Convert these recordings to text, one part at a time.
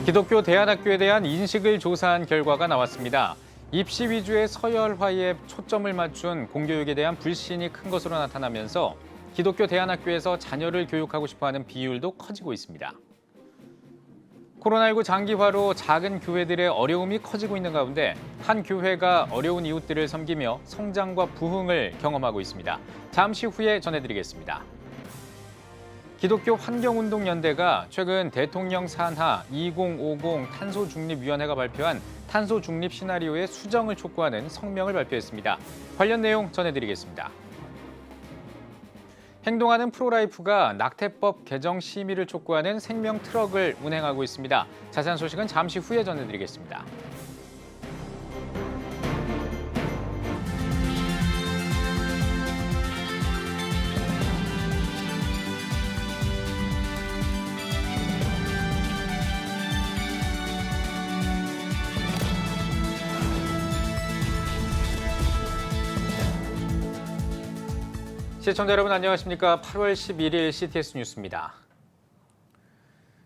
기독교 대안학교에 대한 인식을 조사한 결과가 나왔습니다. 입시 위주의 서열화에 초점을 맞춘 공교육에 대한 불신이 큰 것으로 나타나면서 기독교 대안학교에서 자녀를 교육하고 싶어하는 비율도 커지고 있습니다. 코로나19 장기화로 작은 교회들의 어려움이 커지고 있는 가운데 한 교회가 어려운 이웃들을 섬기며 성장과 부흥을 경험하고 있습니다. 잠시 후에 전해드리겠습니다. 기독교 환경운동연대가 최근 대통령 산하 2050 탄소중립위원회가 발표한 탄소중립 시나리오의 수정을 촉구하는 성명을 발표했습니다. 관련 내용 전해드리겠습니다. 행동하는 프로라이프가 낙태법 개정 심의를 촉구하는 생명 트럭을 운행하고 있습니다. 자세한 소식은 잠시 후에 전해드리겠습니다. 시청자 여러분 안녕하십니까? 8월 11일 CTS 뉴스입니다.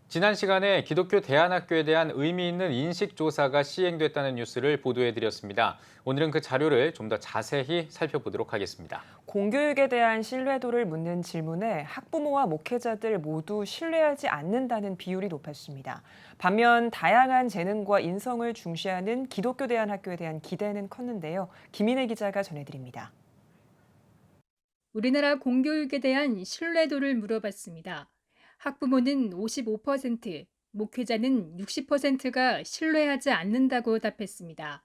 지난 시간에 기독교 대안학교에 대한 의미 있는 인식조사가 시행됐다는 뉴스를 보도해드렸습니다. 오늘은 그 자료를 좀 더 자세히 살펴보도록 하겠습니다. 공교육에 대한 신뢰도를 묻는 질문에 학부모와 목회자들 모두 신뢰하지 않는다는 비율이 높았습니다. 반면 다양한 재능과 인성을 중시하는 기독교 대안학교에 대한 기대는 컸는데요. 김인혜 기자가 전해드립니다. 우리나라 공교육에 대한 신뢰도를 물어봤습니다. 학부모는 55%, 목회자는 60%가 신뢰하지 않는다고 답했습니다.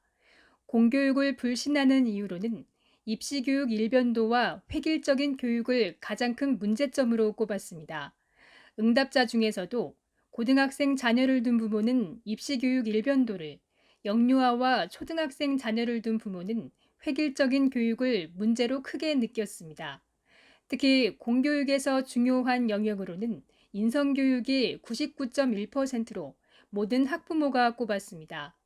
공교육을 불신하는 이유로는 입시교육 일변도와 획일적인 교육을 가장 큰 문제점으로 꼽았습니다. 응답자 중에서도 고등학생 자녀를 둔 부모는 입시교육 일변도를, 영유아와 초등학생 자녀를 둔 부모는 획일적인 교육을 문제로 크게 느꼈습니다. 특히 공교육에서 중요한 영역으로는 인성교육이 99.1%로 모든 학부모가 꼽았습니다.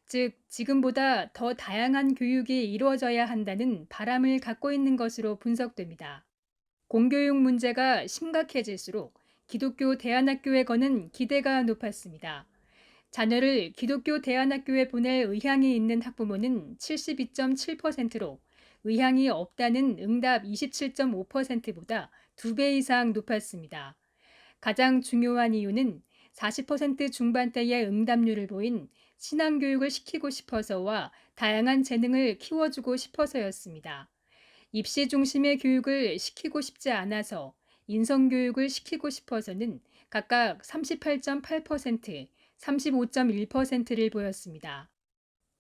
즉, 지금보다 더 다양한 교육이 이루어져야 한다는 바람을 갖고 있는 것으로 분석됩니다. 공교육 문제가 심각해질수록 기독교 대안학교에 거는 기대가 높았습니다. 자녀를 기독교 대안학교에 보낼 의향이 있는 학부모는 72.7%로 의향이 없다는 응답 27.5%보다 2배 이상 높았습니다. 가장 중요한 이유는 40% 중반대의 응답률을 보인 신앙교육을 시키고 싶어서와 다양한 재능을 키워주고 싶어서였습니다. 입시 중심의 교육을 시키고 싶지 않아서, 인성교육을 시키고 싶어서는 각각 38.8%, 35.1%를 보였습니다.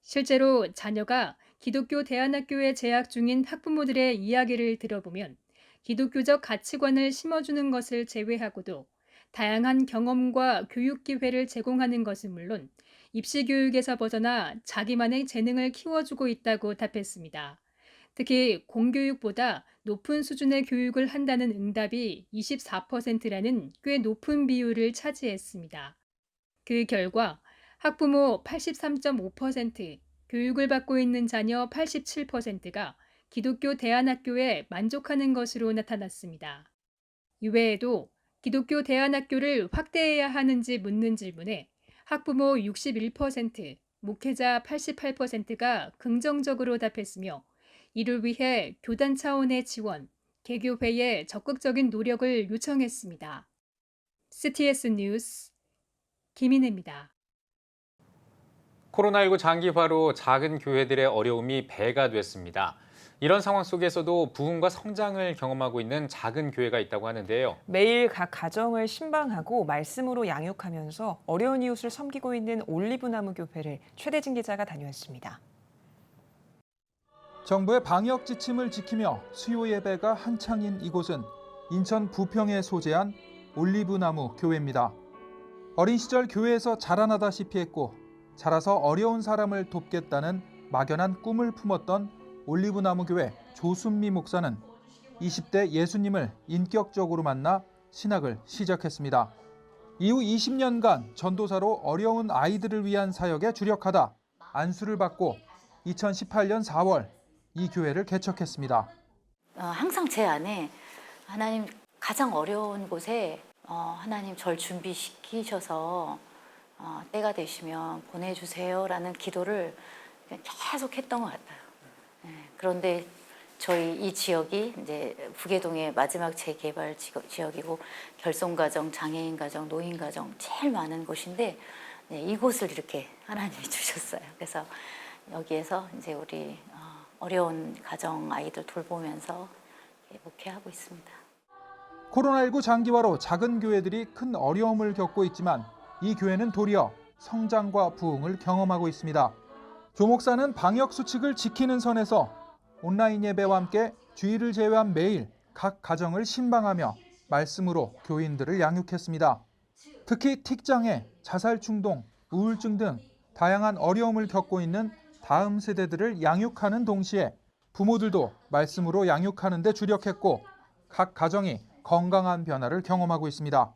실제로 자녀가 기독교 대안학교에 재학 중인 학부모들의 이야기를 들어보면 기독교적 가치관을 심어주는 것을 제외하고도 다양한 경험과 교육 기회를 제공하는 것은 물론 입시교육에서 벗어나 자기만의 재능을 키워주고 있다고 답했습니다. 특히 공교육보다 높은 수준의 교육을 한다는 응답이 24%라는 꽤 높은 비율을 차지했습니다. 그 결과 학부모 83.5%, 교육을 받고 있는 자녀 87%가 기독교 대안학교에 만족하는 것으로 나타났습니다. 이외에도 기독교 대안학교를 확대해야 하는지 묻는 질문에 학부모 61%, 목회자 88%가 긍정적으로 답했으며 이를 위해 교단 차원의 지원, 개교회의 적극적인 노력을 요청했습니다. CTS 뉴스 김인혜입니다. 코로나19 장기화로 작은 교회들의 어려움이 배가 됐습니다. 이런 상황 속에서도 부흥과 성장을 경험하고 있는 작은 교회가 있다고 하는데요. 매일 각 가정을 신방하고 말씀으로 양육하면서 어려운 이웃을 섬기고 있는 올리브나무 교회를 최대진 기자가 다녀왔습니다. 정부의 방역 지침을 지키며 수요 예배가 한창인 이곳은 인천 부평에 소재한 올리브나무 교회입니다. 어린 시절 교회에서 자라나다시피 했고 자라서 어려운 사람을 돕겠다는 막연한 꿈을 품었던 올리브나무 교회 조순미 목사는 20대 예수님을 인격적으로 만나 신학을 시작했습니다. 이후 20년간 전도사로 어려운 아이들을 위한 사역에 주력하다 안수를 받고 2018년 4월 이 교회를 개척했습니다. 항상 제 안에 하나님 가장 어려운 곳에 하나님 절 준비시키셔서 때가 되시면 보내주세요라는 기도를 계속 했던 것 같아요. 그런데 저희 이 지역이 이제 부계동의 마지막 재개발 지역이고 결손가정, 장애인 가정, 노인 가정 제일 많은 곳인데 이곳을 이렇게 하나님이 주셨어요. 그래서 여기에서 이제 우리 어려운 가정 아이들 돌보면서 목회하고 있습니다. 코로나19 장기화로 작은 교회들이 큰 어려움을 겪고 있지만 이 교회는 도리어 성장과 부흥을 경험하고 있습니다. 조 목사는 방역 수칙을 지키는 선에서 온라인 예배와 함께 주일을 제외한 매일 각 가정을 신방하며 말씀으로 교인들을 양육했습니다. 특히 틱장애, 자살 충동, 우울증 등 다양한 어려움을 겪고 있는 다음 세대들을 양육하는 동시에 부모들도 말씀으로 양육하는 데 주력했고 각 가정이 건강한 변화를 경험하고 있습니다.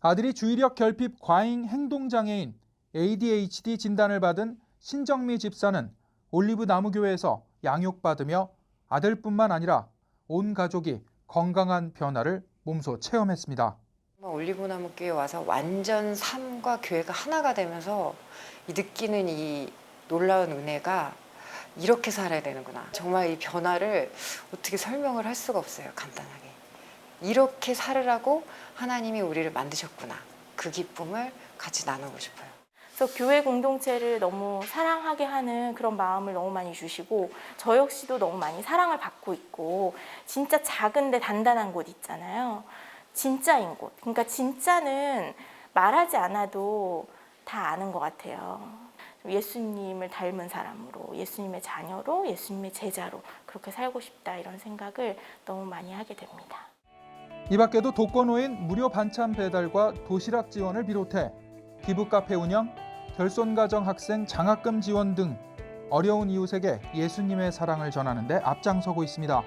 아들이 주의력 결핍 과잉 행동장애인 ADHD 진단을 받은 신정미 집사는 올리브 나무교회에서 양육받으며 아들뿐만 아니라 온 가족이 건강한 변화를 몸소 체험했습니다. 올리브나무교회 와서 완전 삶과 교회가 하나가 되면서 느끼는 이 놀라운 은혜가 이렇게 살아야 되는구나. 정말 이 변화를 어떻게 설명을 할 수가 없어요. 간단하게. 이렇게 살으라고 하나님이 우리를 만드셨구나. 그 기쁨을 같이 나누고 싶어요. 그래서 교회 공동체를 너무 사랑하게 하는 그런 마음을 너무 많이 주시고 저 역시도 너무 많이 사랑을 받고 있고 진짜 작은데 단단한 곳 있잖아요. 진짜인 곳. 그러니까 진짜는 말하지 않아도 다 아는 것 같아요. 예수님을 닮은 사람으로, 예수님의 자녀로, 예수님의 제자로 그렇게 살고 싶다 이런 생각을 너무 많이 하게 됩니다. 이 밖에도 독거노인 무료 반찬 배달과 도시락 지원을 비롯해 기부 카페 운영, 결손가정 학생 장학금 지원 등 어려운 이웃에게 예수님의 사랑을 전하는 데 앞장서고 있습니다.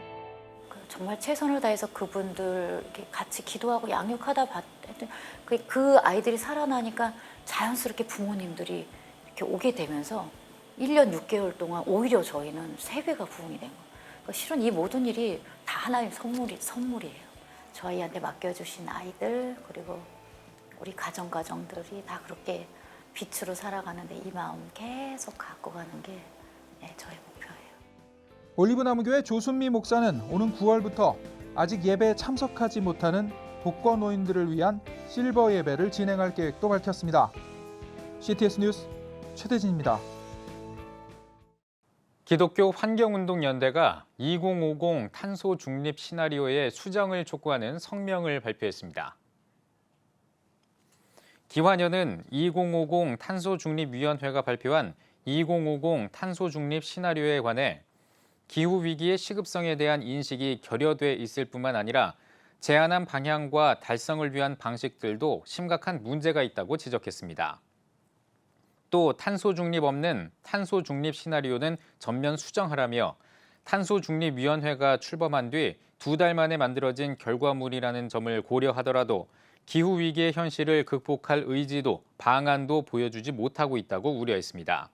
정말 최선을 다해서 그분들 이렇게 같이 기도하고 양육하다 봤더니 그 아이들이 살아나니까 자연스럽게 부모님들이 이렇게 오게 되면서 1년 6개월 동안 오히려 저희는 3배가 부흥이 된 거예요. 그러니까 실은 이 모든 일이 다 하나님 선물이에요. 저희한테 맡겨주신 아이들 그리고 우리 가정들이 다 그렇게 빛으로 살아가는데 이 마음 계속 갖고 가는 게 저의 목표예요. 올리브나무교회 조순미 목사는 오는 9월부터 아직 예배에 참석하지 못하는 독거노인들을 위한 실버 예배를 진행할 계획도 밝혔습니다. CTS 뉴스 최대진입니다. 기독교 환경운동연대가 2050 탄소 중립 시나리오의 수정을 촉구하는 성명을 발표했습니다. 기환연은 2050 탄소중립위원회가 발표한 2050 탄소중립 시나리오에 관해 기후위기의 시급성에 대한 인식이 결여돼 있을 뿐만 아니라 제안한 방향과 달성을 위한 방식들도 심각한 문제가 있다고 지적했습니다. 또 탄소중립 없는 탄소중립 시나리오는 전면 수정하라며 탄소중립위원회가 출범한 뒤 2달 만에 만들어진 결과물이라는 점을 고려하더라도 기후위기의 현실을 극복할 의지도 방안도 보여주지 못하고 있다고 우려했습니다.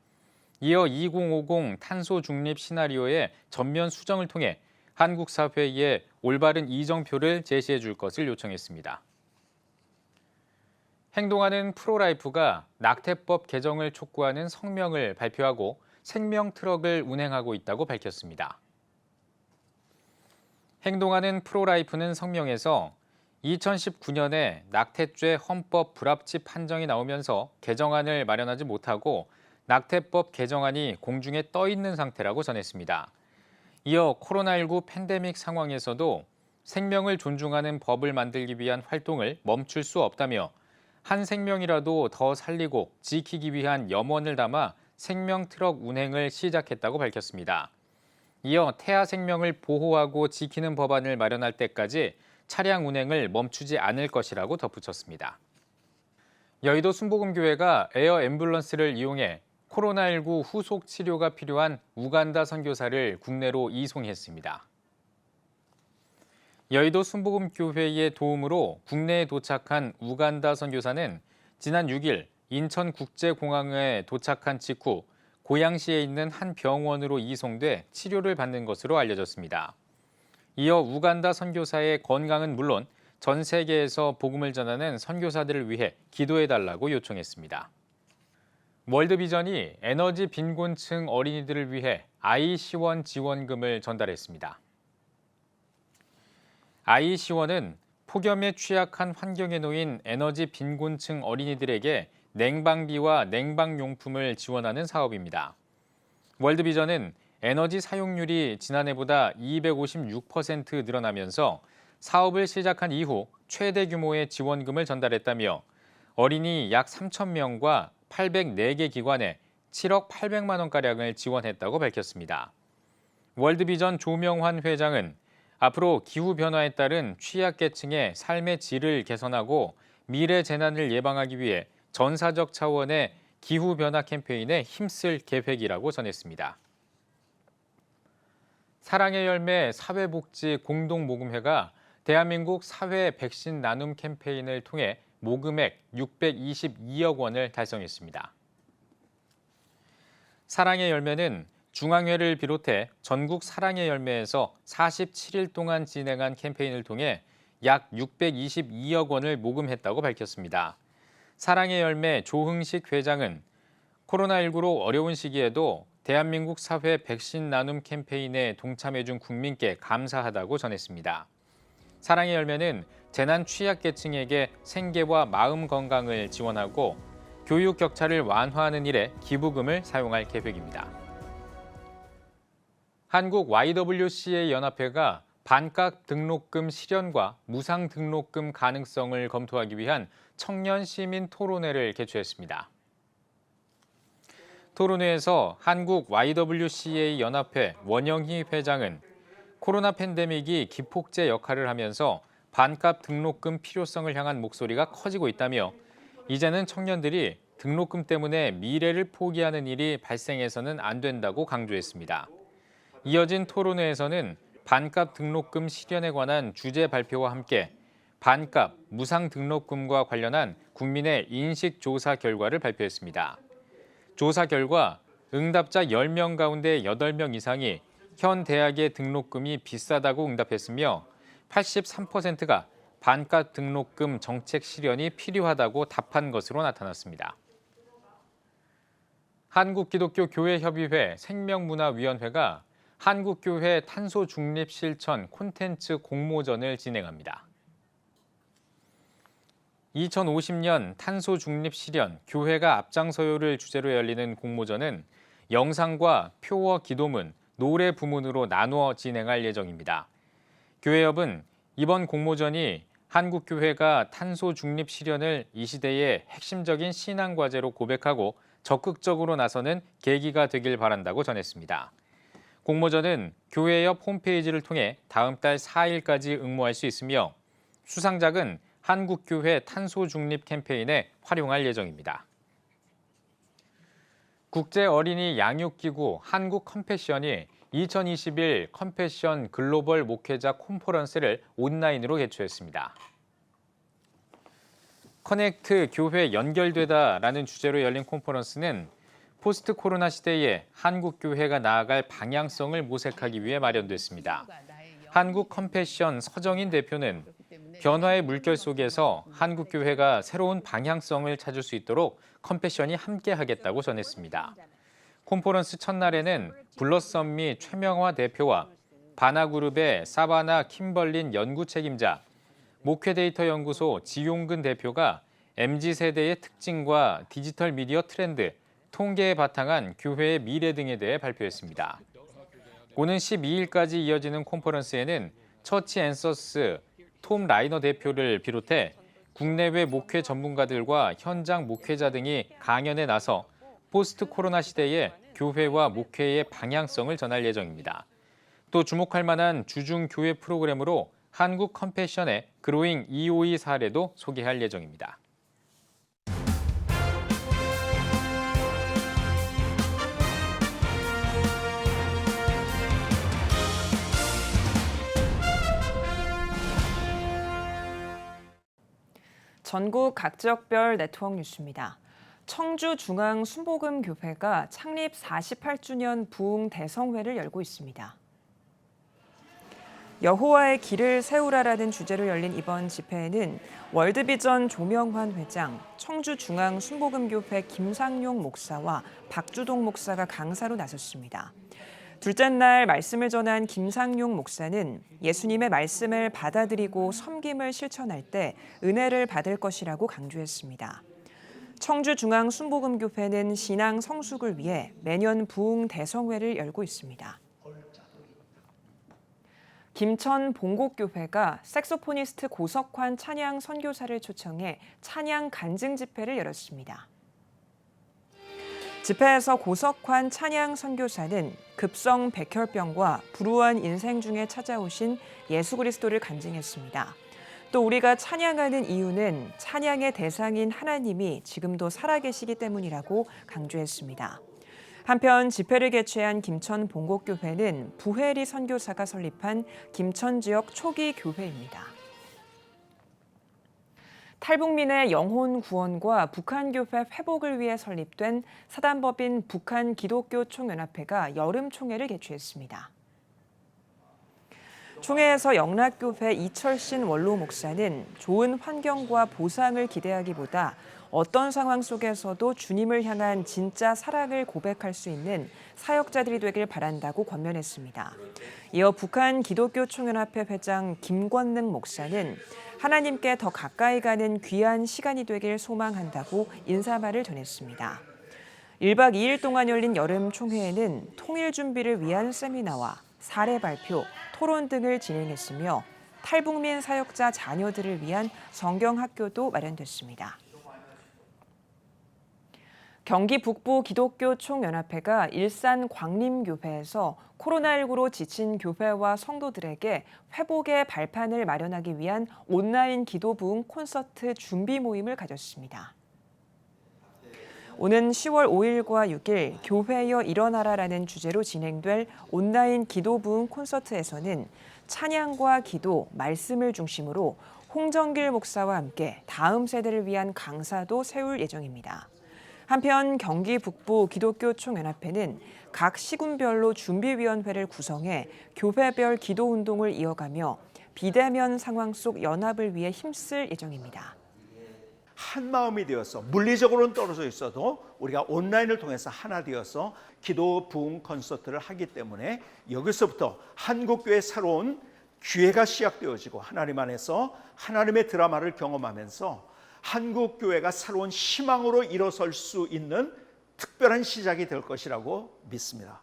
이어 2050 탄소중립 시나리오의 전면 수정을 통해 한국 사회에 올바른 이정표를 제시해 줄 것을 요청했습니다. 행동하는 프로라이프가 낙태법 개정을 촉구하는 성명을 발표하고 생명 트럭을 운행하고 있다고 밝혔습니다. 행동하는 프로라이프는 성명에서 2019년에 낙태죄 헌법 불합치 판정이 나오면서 개정안을 마련하지 못하고 낙태법 개정안이 공중에 떠 있는 상태라고 전했습니다. 이어 코로나19 팬데믹 상황에서도 생명을 존중하는 법을 만들기 위한 활동을 멈출 수 없다며 한 생명이라도 더 살리고 지키기 위한 염원을 담아 생명 트럭 운행을 시작했다고 밝혔습니다. 이어 태아 생명을 보호하고 지키는 법안을 마련할 때까지 차량 운행을 멈추지 않을 것이라고 덧붙였습니다. 여의도 순복음교회가 에어 앰뷸런스를 이용해 코로나19 후속 치료가 필요한 우간다 선교사를 국내로 이송했습니다. 여의도 순복음교회의 도움으로 국내에 도착한 우간다 선교사는 지난 6일 인천국제공항에 도착한 직후 고양시에 있는 한 병원으로 이송돼 치료를 받는 것으로 알려졌습니다. 이어 우간다 선교사의 건강은 물론 전 세계에서 복음을 전하는 선교사들을 위해 기도해달라고 요청했습니다. 월드비전이 에너지 빈곤층 어린이들을 위해 아이시원 지원금을 전달했습니다. 아이시원은 폭염에 취약한 환경에 놓인 에너지 빈곤층 어린이들에게 냉방비와 냉방용품을 지원하는 사업입니다. 월드비전은 에너지 사용률이 지난해보다 256% 늘어나면서 사업을 시작한 이후 최대 규모의 지원금을 전달했다며 어린이 약 3,000명과 804개 기관에 7억 800만 원가량을 지원했다고 밝혔습니다. 월드비전 조명환 회장은 앞으로 기후변화에 따른 취약계층의 삶의 질을 개선하고 미래 재난을 예방하기 위해 전사적 차원의 기후변화 캠페인에 힘쓸 계획이라고 전했습니다. 사랑의 열매 사회복지 공동모금회가 대한민국 사회 백신 나눔 캠페인을 통해 모금액 622억 원을 달성했습니다. 사랑의 열매는 중앙회를 비롯해 전국 사랑의 열매에서 47일 동안 진행한 캠페인을 통해 약 622억 원을 모금했다고 밝혔습니다. 사랑의 열매 조흥식 회장은 코로나19로 어려운 시기에도 대한민국 사회 백신 나눔 캠페인에 동참해준 국민께 감사하다고 전했습니다. 사랑의 열매는 재난 취약계층에게 생계와 마음 건강을 지원하고 교육 격차를 완화하는 일에 기부금을 사용할 계획입니다. 한국 YWCA 연합회가 반값 등록금 실현과 무상 등록금 가능성을 검토하기 위한 청년 시민 토론회를 개최했습니다. 토론회에서 한국 YWCA 연합회 원영희 회장은 코로나 팬데믹이 기폭제 역할을 하면서 반값 등록금 필요성을 향한 목소리가 커지고 있다며 이제는 청년들이 등록금 때문에 미래를 포기하는 일이 발생해서는 안 된다고 강조했습니다. 이어진 토론회에서는 반값 등록금 실현에 관한 주제 발표와 함께 반값, 무상 등록금과 관련한 국민의 인식 조사 결과를 발표했습니다. 조사 결과 응답자 10명 가운데 8명 이상이 현 대학의 등록금이 비싸다고 응답했으며 83%가 반값 등록금 정책 실현이 필요하다고 답한 것으로 나타났습니다. 한국기독교교회협의회 생명문화위원회가 한국교회 탄소 중립 실천 콘텐츠 공모전을 진행합니다. 2050년 탄소 중립 실현, 교회가 앞장서요를 주제로 열리는 공모전은 영상과 표어 기도문, 노래 부문으로 나누어 진행할 예정입니다. 교회협은 이번 공모전이 한국교회가 탄소 중립 실현을 이 시대의 핵심적인 신앙 과제로 고백하고 적극적으로 나서는 계기가 되길 바란다고 전했습니다. 공모전은 교회협 홈페이지를 통해 다음 달 4일까지 응모할 수 있으며 수상작은 한국교회 탄소 중립 캠페인에 활용할 예정입니다. 국제 어린이 양육기구 한국컴패션이 2021 컴패션 글로벌 목회자 콘퍼런스를 온라인으로 개최했습니다. 커넥트 교회 연결되다라는 주제로 열린 콘퍼런스는 포스트 코로나 시대에 한국 교회가 나아갈 방향성을 모색하기 위해 마련됐습니다. 한국 컴패션 서정인 대표는 변화의 물결 속에서 한국 교회가 새로운 방향성을 찾을 수 있도록 컴패션이 함께하겠다고 전했습니다. 콘퍼런스 첫날에는 블러썸미 최명화 대표와 바나그룹의 사바나 킴벌린 연구 책임자, 목회데이터 연구소 지용근 대표가 MZ세대의 특징과 디지털 미디어 트렌드, 통계에 바탕한 교회의 미래 등에 대해 발표했습니다. 오는 12일까지 이어지는 콘퍼런스에는 처치 앤서스 톰 라이너 대표를 비롯해 국내외 목회 전문가들과 현장 목회자 등이 강연에 나서 포스트 코로나 시대의 교회와 목회의 방향성을 전할 예정입니다. 또 주목할 만한 주중 교회 프로그램으로 한국 컴패션의 그로잉 EOE 사례도 소개할 예정입니다. 전국 각 지역별 네트워크 뉴스입니다. 청주중앙순복음교회가 창립 48주년 부흥 대성회를 열고 있습니다. 여호와의 길을 세우라라는 주제로 열린 이번 집회에는 월드비전 조명환 회장, 청주중앙순복음교회 김상용 목사와 박주동 목사가 강사로 나섰습니다. 둘째 날 말씀을 전한 김상용 목사는 예수님의 말씀을 받아들이고 섬김을 실천할 때 은혜를 받을 것이라고 강조했습니다. 청주중앙순복음교회는 신앙 성숙을 위해 매년 부흥 대성회를 열고 있습니다. 김천 봉곡교회가 색소포니스트 고석환 찬양 선교사를 초청해 찬양 간증 집회를 열었습니다. 집회에서 고석환 찬양 선교사는 급성 백혈병과 불우한 인생 중에 찾아오신 예수 그리스도를 간증했습니다. 또 우리가 찬양하는 이유는 찬양의 대상인 하나님이 지금도 살아계시기 때문이라고 강조했습니다. 한편 집회를 개최한 김천 봉곡교회는 부혜리 선교사가 설립한 김천 지역 초기 교회입니다. 탈북민의 영혼 구원과 북한교회 회복을 위해 설립된 사단법인 북한 기독교 총연합회가 여름 총회를 개최했습니다. 총회에서 영락교회 이철신 원로 목사는 좋은 환경과 보상을 기대하기보다 어떤 상황 속에서도 주님을 향한 진짜 사랑을 고백할 수 있는 사역자들이 되길 바란다고 권면했습니다. 이어 북한 기독교 총연합회 회장 김권능 목사는 하나님께 더 가까이 가는 귀한 시간이 되길 소망한다고 인사말을 전했습니다. 1박 2일 동안 열린 여름 총회에는 통일 준비를 위한 세미나와 사례 발표, 토론 등을 진행했으며 탈북민 사역자 자녀들을 위한 성경학교도 마련됐습니다. 경기 북부 기독교 총연합회가 일산 광림교회에서 코로나19로 지친 교회와 성도들에게 회복의 발판을 마련하기 위한 온라인 기도 부흥 콘서트 준비 모임을 가졌습니다. 오는 10월 5일과 6일 교회여 일어나라라는 주제로 진행될 온라인 기도 부흥 콘서트에서는 찬양과 기도, 말씀을 중심으로 홍정길 목사와 함께 다음 세대를 위한 강사도 세울 예정입니다. 한편 경기 북부 기독교 총연합회는 각 시군별로 준비위원회를 구성해 교회별 기도 운동을 이어가며 비대면 상황 속 연합을 위해 힘쓸 예정입니다. 한 마음이 되어서 물리적으로는 떨어져 있어도 우리가 온라인을 통해서 하나 되어서 기도 부흥 콘서트를 하기 때문에 여기서부터 한국교회 새로운 기회가 시작되어지고 하나님 안에서 하나님의 드라마를 경험하면서 한국교회가 새로운 희망으로 일어설 수 있는 특별한 시작이 될 것이라고 믿습니다.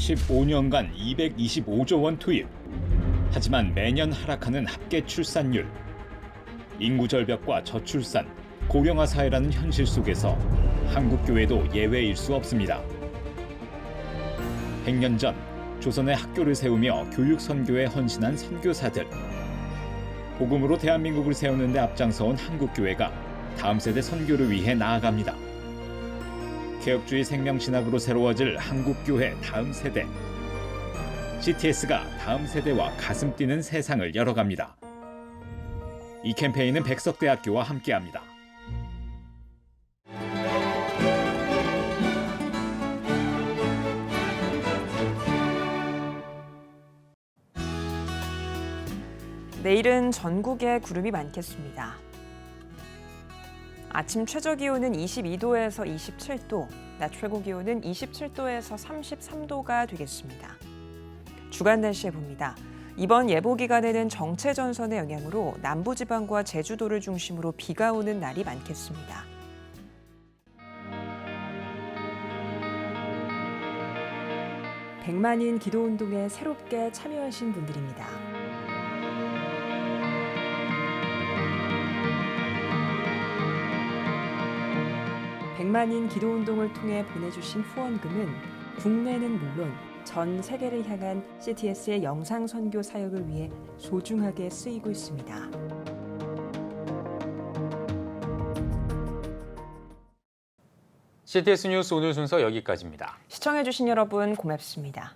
(15년간) 225조 원 투입. 하지만 매년 하락하는 합계 출산율. 인구 절벽과 저출산, 고령화 사회라는 현실 속에서 한국교회도 예외일 수 없습니다. 100년 전 조선의 학교를 세우며 교육 선교에 헌신한 선교사들. 복음으로 대한민국을 세우는 데 앞장서온 한국교회가 다음 세대 선교를 위해 나아갑니다. 개혁주의 생명신학으로 새로워질 한국교회 다음 세대. CTS가 다음 세대와 가슴 뛰는 세상을 열어갑니다. 이 캠페인은 백석대학교와 함께합니다. 내일은 전국에 구름이 많겠습니다. 아침 최저 기온은 22도에서 27도, 낮 최고 기온은 27도에서 33도가 되겠습니다. 주간 날씨 봅니다. 이번 예보 기간에는 정체 전선의 영향으로 남부지방과 제주도를 중심으로 비가 오는 날이 많겠습니다. 백만인 기도운동에 새롭게 참여하신 분들입니다. 백만인 기도운동을 통해 보내주신 후원금은 국내는 물론 전 세계를 향한 CTS의 영상 선교 사역을 위해 소중하게 쓰이고 있습니다. CTS 뉴스 오늘 순서 여기까지입니다. 시청해주신 여러분 고맙습니다.